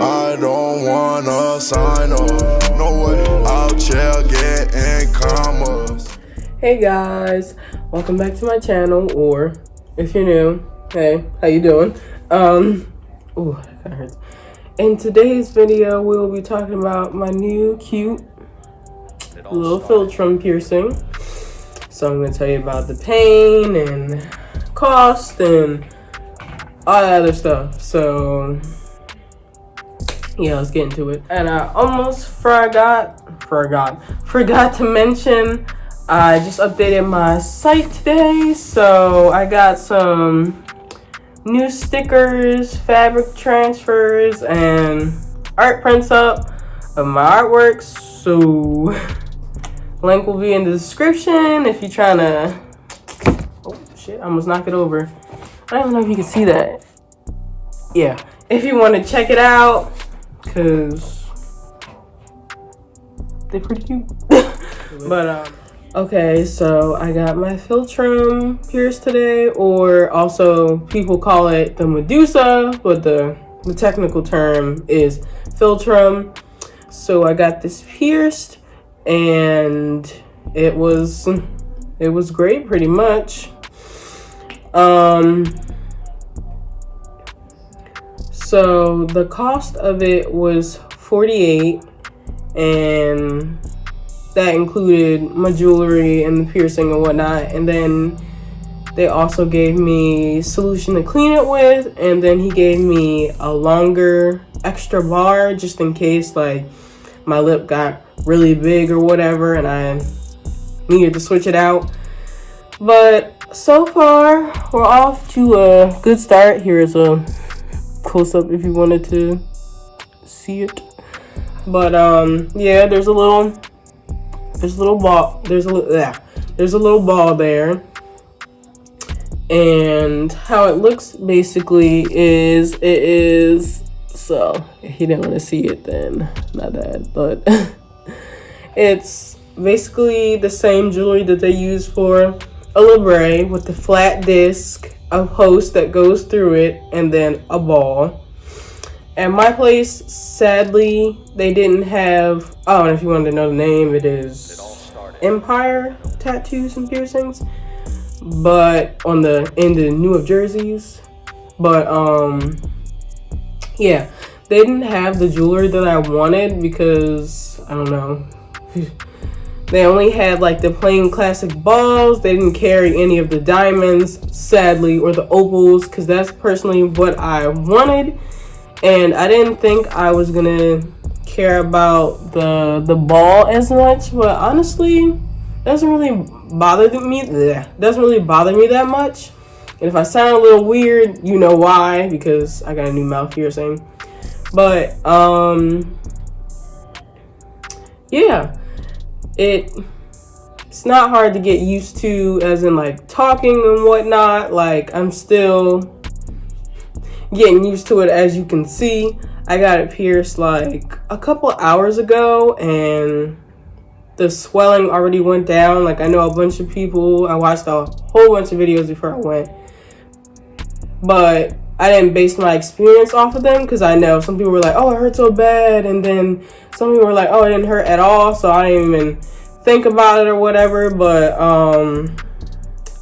I don't wanna sign up. No way. Out here getting commas. Hey guys, welcome back to my channel, or if you're new, hey, how you doing? Ooh, that kinda hurts. In today's video, we'll be talking about my new cute little philtrum piercing. So I'm gonna tell you about the pain and cost and all that other stuff. So yeah, let's get into it. And I almost forgot to mention, I just updated my site today. So I got some new stickers, fabric transfers, and art prints up of my artworks. So link will be in the description if you're trying to, oh shit, I almost knocked it over. I don't know if you can see that. Yeah, if you want to check it out, because they're pretty cute. But okay, so I got my philtrum pierced today, or also people call it the medusa, but the technical term is philtrum. So I got this pierced, and it was great, pretty much. So the cost of it was $48, and that included my jewelry and the piercing and whatnot. And then they also gave me solution to clean it with, and then he gave me a longer extra bar just in case like my lip got really big or whatever and I needed to switch it out. But so far we're off to a good start. Here's a close-up if you wanted to see it. But yeah, there's a little ball there, and how it looks basically is so if you didn't want to see it, then not that, but it's basically the same jewelry that they use for a libre, with the flat disc, a post that goes through it, and then a ball. At my place, sadly, they didn't have, oh, and if you wanted to know the name, it is Empire Tattoos and Piercings, but in the New Jerseys. But yeah, they didn't have the jewelry that I wanted because I don't know. They only had like the plain classic balls. They didn't carry any of the diamonds, sadly, or the opals, because that's personally what I wanted. And I didn't think I was gonna care about the ball as much, but honestly, doesn't really bother me that much. And if I sound a little weird, you know why, because I got a new mouth piercing. But yeah, it's not hard to get used to, as in like talking and whatnot. Like, I'm still getting used to it, as you can see. I got it pierced like a couple hours ago, and the swelling already went down. Like, I know a bunch of people, I watched a whole bunch of videos before I went, but I didn't base my experience off of them, because I know some people were like, oh, it hurt so bad, and then some people were like, oh, it didn't hurt at all, so I didn't even think about it or whatever. But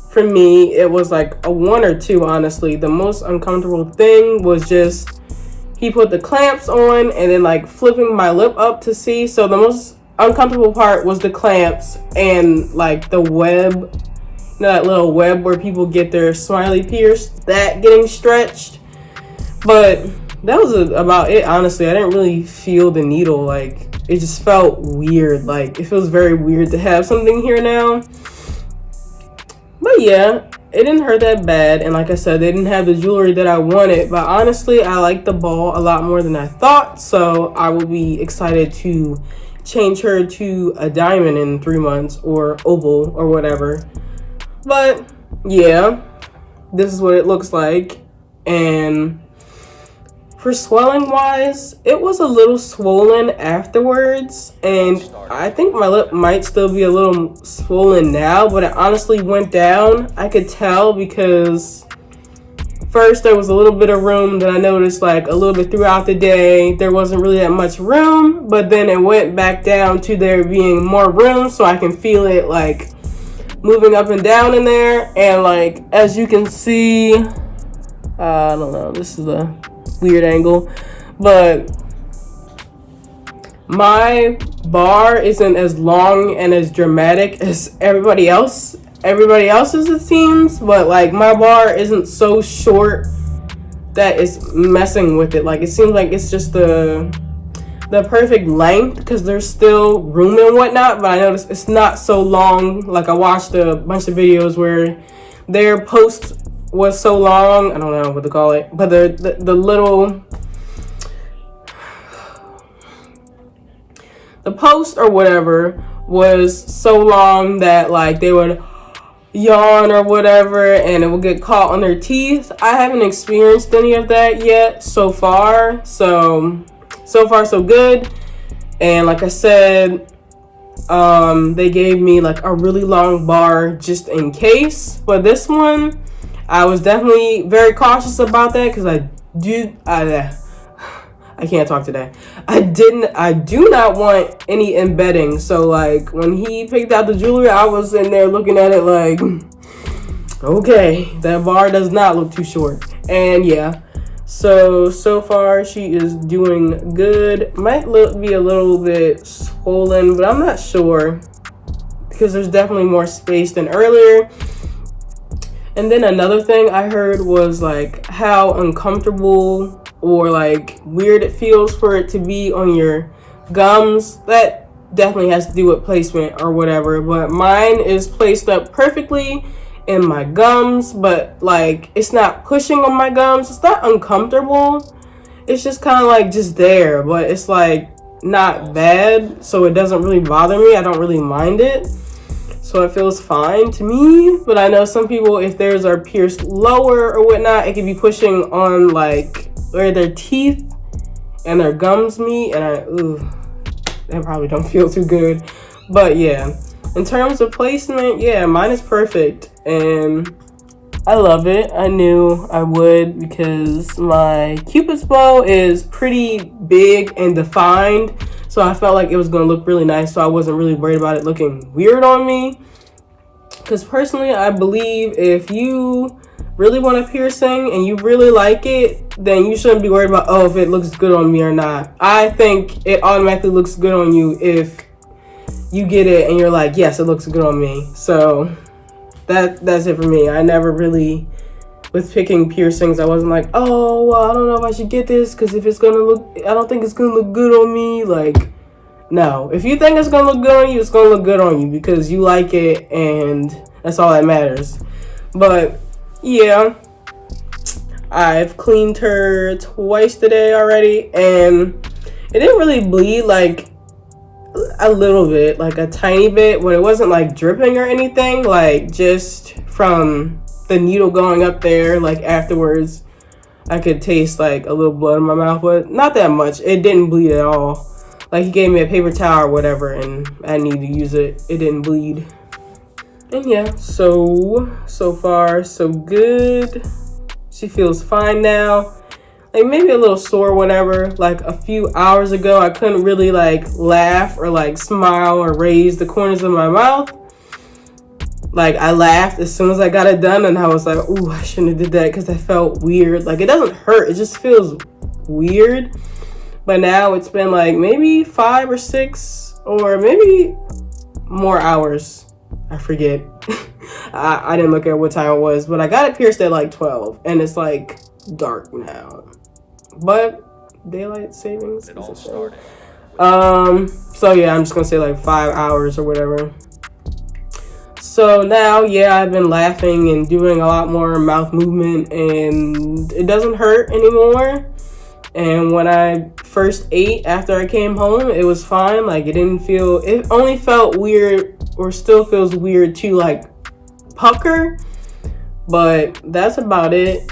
for me, it was like a 1 or 2, honestly. The most uncomfortable thing was just he put the clamps on and then like flipping my lip up to see. So the most uncomfortable part was the clamps and like the web, you know, that little web where people get their smiley pierced, that getting stretched. But that was about it, honestly. I didn't really feel the needle. Like, it just felt weird. Like, it feels very weird to have something here now. But yeah, it didn't hurt that bad. And like I said, they didn't have the jewelry that I wanted. But honestly, I like the ball a lot more than I thought. So I will be excited to change her to a diamond in 3 months, or opal, or whatever. But yeah, this is what it looks like. And for swelling wise, it was a little swollen afterwards, and I think my lip might still be a little swollen now, but it honestly went down. I could tell because first there was a little bit of room, then I noticed like a little bit throughout the day there wasn't really that much room, but then it went back down to there being more room, so I can feel it like moving up and down in there. And like as you can see, I don't know, this is a weird angle, but my bar isn't as long and as dramatic as everybody else's, it seems, but like my bar isn't so short that it's messing with it. Like it seems like it's just the perfect length because there's still room and whatnot, but I noticed it's not so long. Like I watched a bunch of videos where their post was so long, I don't know what to call it, but the little, the post or whatever was so long that like they would yawn or whatever and it would get caught on their teeth. I haven't experienced any of that yet so far, so far so good. And like I said, they gave me like a really long bar just in case, but this one I was definitely very cautious about that because I can't talk today. I do not want any embedding. So like when he picked out the jewelry, I was in there looking at it like, okay, that bar does not look too short. And yeah, so far she is doing good. Might be a little bit swollen, but I'm not sure because there's definitely more space than earlier. And then another thing I heard was like how uncomfortable or like weird it feels for it to be on your gums. That definitely has to do with placement or whatever, but mine is placed up perfectly in my gums, but like it's not pushing on my gums. It's not uncomfortable, it's just kind of like just there, but it's like not bad, so it doesn't really bother me. I don't really mind it, so it feels fine to me. But I know some people, if theirs are pierced lower or whatnot, it can be pushing on like where their teeth and their gums meet, and that probably don't feel too good. But yeah, in terms of placement, yeah, mine is perfect and I love it. I knew I would because my Cupid's bow is pretty big and defined, so I felt like it was going to look really nice, so I wasn't really worried about it looking weird on me. Because personally, I believe if you really want a piercing and you really like it, then you shouldn't be worried about, oh, if it looks good on me or not. I think it automatically looks good on you if you get it and you're like, yes, it looks good on me. So that's it for me. I never really, with picking piercings, I wasn't like, oh, well, I don't know if I should get this because if it's gonna look, I don't think it's gonna look good on me. Like, no, if you think it's gonna look good on you, it's gonna look good on you because you like it, and that's all that matters. But yeah, I've cleaned her twice today already, and it didn't really bleed, like a little bit, like a tiny bit, but it wasn't like dripping or anything, like just from the needle going up there. Like afterwards I could taste like a little blood in my mouth, but not that much. It didn't bleed at all. Like he gave me a paper towel or whatever and I needed to use it. It didn't bleed. And yeah, so far so good. She feels fine now. Like maybe a little sore, whatever. Like a few hours ago, I couldn't really like laugh or like smile or raise the corners of my mouth. Like I laughed as soon as I got it done and I was like, ooh, I shouldn't have did that because that felt weird. Like it doesn't hurt, it just feels weird. But now it's been like maybe 5 or 6 or maybe more hours. I forget. I didn't look at what time it was, but I got it pierced at like 12 and it's like dark now. But daylight savings. It all started. So yeah, I'm just gonna say like 5 hours or whatever. So now, yeah, I've been laughing and doing a lot more mouth movement and it doesn't hurt anymore. And when I first ate after I came home, it was fine. Like it didn't feel, it only felt weird or still feels weird to like pucker, but that's about it.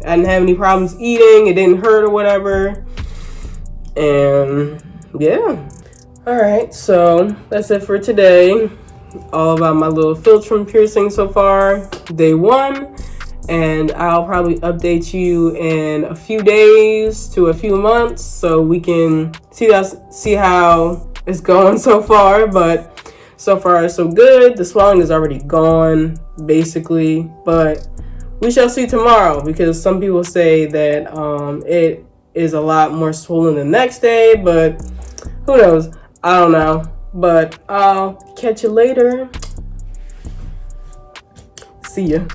I didn't have any problems eating, it didn't hurt or whatever. And yeah. Alright, so that's it for today. All about my little philtrum piercing so far. Day 1. and I'll probably update you in a few days to a few months so we can see how it's going so far. But so far so good. The swelling is already gone basically, but we shall see tomorrow, because some people say that it is a lot more swollen the next day, but who knows? I don't know. But I'll catch you later. See ya.